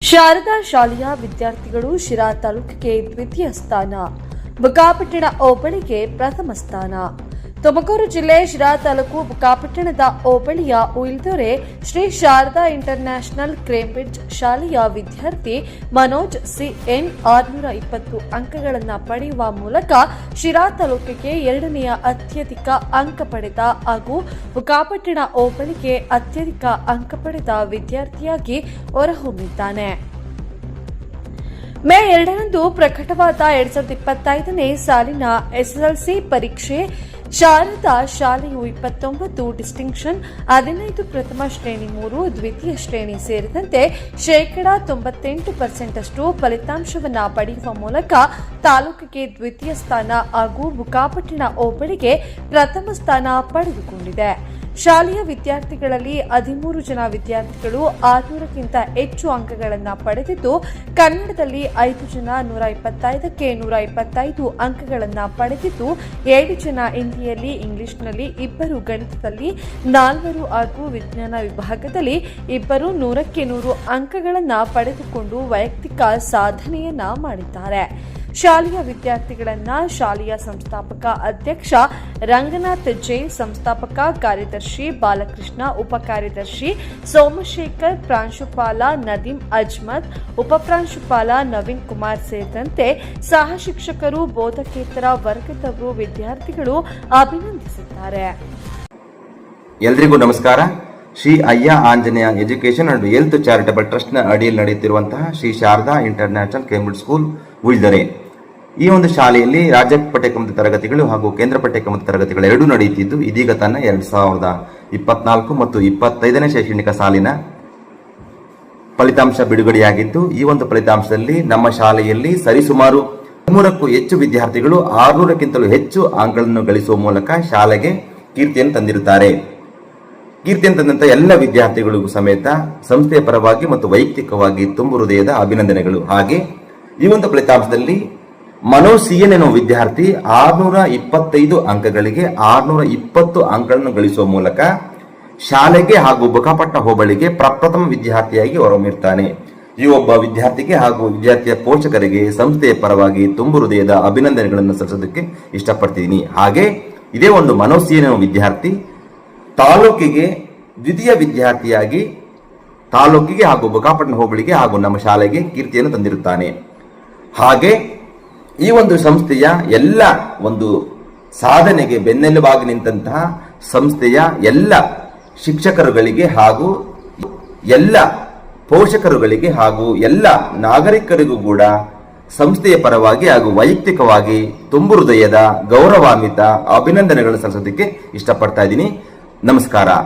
ಶಾರದಾ ಶಾಲೆಯ ವಿದ್ಯಾರ್ಥಿಗಳು ಶಿರಾ ತಾಲೂಕಿಗೆ ದ್ವಿತೀಯ ಸ್ಥಾನ, ಬುಕ್ಕಾಪಟ್ಟಣ ಹೋಬಳಿಗೆ ಪ್ರಥಮ ಸ್ಥಾನ. ತುಮಕೂರು ಜಿಲ್ಲೆ ಶಿರಾ ತಾಲೂಕು ಬುಕ್ಕಾಪಟ್ಟಣದ ಹೋಬಳಿಯ ಉಯಿಲ್ದೊರೆ ಶ್ರೀ ಶಾರದಾ ಇಂಟರ್ನ್ಯಾಷನಲ್ ಕೇಂಬ್ರಿಡ್ಜ್ ಶಾಲೆಯ ವಿದ್ಯಾರ್ಥಿ ಮನೋಜ್ ಸಿಎನ್ 620 ಅಂಕಗಳನ್ನು ಪಡೆಯುವ ಮೂಲಕ ಶಿರಾ ತಾಲೂಕಿಗೆ ಎರಡನೆಯ ಅತ್ಯಧಿಕ ಅಂಕ ಪಡೆದ ಹಾಗೂ ಬುಕ್ಕಾಪಟ್ಟಣ ಹೋಬಳಿಗೆ ಅತ್ಯಧಿಕ ಅಂಕ ಪಡೆದ ವಿದ್ಯಾರ್ಥಿಯಾಗಿ ಹೊರಹೊಮ್ಮಿದ್ದಾನೆ. ಮೇ 2ರಂದು ಪ್ರಕಟವಾದ 2025ನೇ ಸಾಲಿನ ಎಸ್ಎಸ್ಎಲ್ಸಿ ಪರೀಕ್ಷೆ ಶಾರದಾ ಶಾಲೆಯು 29 ಡಿಸ್ಟಿಂಕ್ಷನ್, 15 ಪ್ರಥಮ ಶ್ರೇಣಿ, 3 ದ್ವಿತೀಯ ಶ್ರೇಣಿ ಸೇರಿದಂತೆ 98% ಅಷ್ಟು ಫಲಿತಾಂಶವನ್ನು ಪಡೆಯುವ ಮೂಲಕ ತಾಲೂಕಿಗೆ ದ್ವಿತೀಯ ಸ್ಥಾನ ಹಾಗೂ ಬುಕ್ಕಾಪಟ್ಟಣ ಹೋಬಳಿಗೆ ಪ್ರಥಮ ಸ್ಥಾನ ಪಡೆದುಕೊಂಡಿದೆ. ಶಾಲೆಯ ವಿದ್ಯಾರ್ಥಿಗಳಲ್ಲಿ 13 ಜನ ವಿದ್ಯಾರ್ಥಿಗಳು 600ಕ್ಕಿಂತ ಹೆಚ್ಚು ಅಂಕಗಳನ್ನು ಪಡೆದಿದ್ದು, ಕನ್ನಡದಲ್ಲಿ 5 ಜನ 125ಕ್ಕೆ 125 ಅಂಕಗಳನ್ನು ಪಡೆದಿದ್ದು, 7 ಜನ ಹಿಂದಿಯಲ್ಲಿ, ಇಂಗ್ಲಿಷ್ನಲ್ಲಿ 2 ಗಣಿತದಲ್ಲಿ 4 ಹಾಗೂ ವಿಜ್ಞಾನ ವಿಭಾಗದಲ್ಲಿ 2 100ಕ್ಕೆ 100 ಅಂಕಗಳನ್ನು ಪಡೆದುಕೊಂಡು ವೈಯಕ್ತಿಕ ಸಾಧನೆಯನ್ನ ಮಾಡಿದ್ದಾರೆ. ಶಾಲೆಯ ವಿದ್ಯಾರ್ಥಿಗಳನ್ನ ಶಾಲೆಯ ಸಂಸ್ಥಾಪಕ ಅಧ್ಯಕ್ಷ ರಂಗನಾಥ್ ಜೆ, ಸಂಸ್ಥಾಪಕ ಕಾರ್ಯದರ್ಶಿ ಬಾಲಕೃಷ್ಣ, ಉಪ ಕಾರ್ಯದರ್ಶಿ ಸೋಮಶೇಖರ್, ಪ್ರಾಂಶುಪಾಲ ನದೀಂ ಅಜ್ಮದ್, ಉಪಪ್ರಾಂಶುಪಾಲ ನವೀನ್ ಕುಮಾರ್ ಸೇರಿದಂತೆ ಸಹ ಶಿಕ್ಷಕರು, ಬೋಧಕೇತರ ವರ್ಗದವರು, ವಿದ್ಯಾರ್ಥಿಗಳು ಅಭಿನಂದಿಸಿದ್ದಾರೆ. ಎಲ್ರಿಗೂ ನಮಸ್ಕಾರ. Shri Ayya Anjaneya education and health charitable trust ನ ಅಡಿಯಲ್ಲಿ ನಡೆಯುತ್ತಿರುವಂತಹ Shri Sharada international Cambridge school Uyildore. ಈ ಒಂದು ಶಾಲೆಯಲ್ಲಿ ರಾಜ್ಯ ಪಠ್ಯಕ್ರಮದ ತರಗತಿಗಳು ಹಾಗೂ ಕೇಂದ್ರ ಪಠ್ಯಕ್ರಮದ ತರಗತಿಗಳು ಎರಡೂ ನಡೆಯುತ್ತಿದ್ದು, ಇದೀಗ ತನ್ನ 2024 ಮತ್ತು 25ನೇ ಶೈಕ್ಷಣಿಕ ಸಾಲಿನ ಫಲಿತಾಂಶ ಬಿಡುಗಡೆಯಾಗಿದ್ದು, ಈ ಒಂದು ಫಲಿತಾಂಶದಲ್ಲಿ ನಮ್ಮ ಶಾಲೆಯಲ್ಲಿ ಸರಿಸುಮಾರು 300ಕ್ಕೂ ಹೆಚ್ಚು ವಿದ್ಯಾರ್ಥಿಗಳು 600ಕ್ಕಿಂತಲೂ ಹೆಚ್ಚು ಅಂಕಗಳನ್ನು ಗಳಿಸುವ ಮೂಲಕ ಶಾಲೆಗೆ ಕೀರ್ತಿಯನ್ನು ತಂದಿರುತ್ತಾರೆ. ಕೀರ್ತಿಯನ್ನು ತಂದಂತ ಎಲ್ಲ ವಿದ್ಯಾರ್ಥಿಗಳಿಗೂ ಸಮೇತ ಸಂಸ್ಥೆಯ ಪರವಾಗಿ ಮತ್ತು ವೈಯಕ್ತಿಕವಾಗಿ ತುಂಬು ಹೃದಯದ ಅಭಿನಂದನೆಗಳು. ಹಾಗೆ ಈ ಒಂದು ಫಲಿತಾಂಶದಲ್ಲಿ ಮನೋಜ್ ಸಿಎನ್ ಎನ್ನುವ ವಿದ್ಯಾರ್ಥಿ 625 ಅಂಕಗಳಿಗೆ 620 ಅಂಕಗಳನ್ನು ಗಳಿಸುವ ಮೂಲಕ ಶಾಲೆಗೆ ಹಾಗೂ ಬುಕ್ಕಾಪಟ್ಟಣ ಹೋಬಳಿಗೆ ಪ್ರಪ್ರಥಮ ವಿದ್ಯಾರ್ಥಿಯಾಗಿ ಹೊರಹೊಮ್ಮಿರ್ತಾನೆ. ಈ ಒಬ್ಬ ವಿದ್ಯಾರ್ಥಿಗೆ ಹಾಗೂ ವಿದ್ಯಾರ್ಥಿಯ ಪೋಷಕರಿಗೆ ಸಂಸ್ಥೆಯ ಪರವಾಗಿ ತುಂಬು ಹೃದಯದ ಅಭಿನಂದನೆಗಳನ್ನು ಸಲ್ಲಿಸೋದಕ್ಕೆ ಇಷ್ಟಪಡ್ತಿದ್ದೀನಿ. ಹಾಗೆ ಇದೇ ಒಂದು ಮನೋಜ್ ಸಿಎನ್ ಎನ್ನುವ ವಿದ್ಯಾರ್ಥಿ ತಾಲೂಕಿಗೆ ದ್ವಿತೀಯ ವಿದ್ಯಾರ್ಥಿಯಾಗಿ ತಾಲೂಕಿಗೆ ಹಾಗೂ ಬುಕ್ಕಾಪಟ್ಟಣ ಹೋಬಳಿಗೆ ಹಾಗೂ ನಮ್ಮ ಶಾಲೆಗೆ ಕೀರ್ತಿಯನ್ನು ತಂದಿರುತ್ತಾನೆ. ಹಾಗೆ ಈ ಒಂದು ಸಂಸ್ಥೆಯ ಎಲ್ಲ ಒಂದು ಸಾಧನೆಗೆ ಬೆನ್ನೆಲುಬಾಗಿ ನಿಂತಹ ಸಂಸ್ಥೆಯ ಎಲ್ಲ ಶಿಕ್ಷಕರುಗಳಿಗೆ ಹಾಗೂ ಎಲ್ಲ ಪೋಷಕರುಗಳಿಗೆ ಹಾಗೂ ಎಲ್ಲ ನಾಗರಿಕರಿಗೂ ಕೂಡ ಸಂಸ್ಥೆಯ ಪರವಾಗಿ ಹಾಗೂ ವೈಯಕ್ತಿಕವಾಗಿ ತುಂಬು ಹೃದಯದ ಗೌರವಾನ್ವಿತ ಅಭಿನಂದನೆಗಳನ್ನು ಸಲ್ಲಿಸೋದಕ್ಕೆ ಇಷ್ಟಪಡ್ತಾ ಇದ್ದೀನಿ. ನಮಸ್ಕಾರ.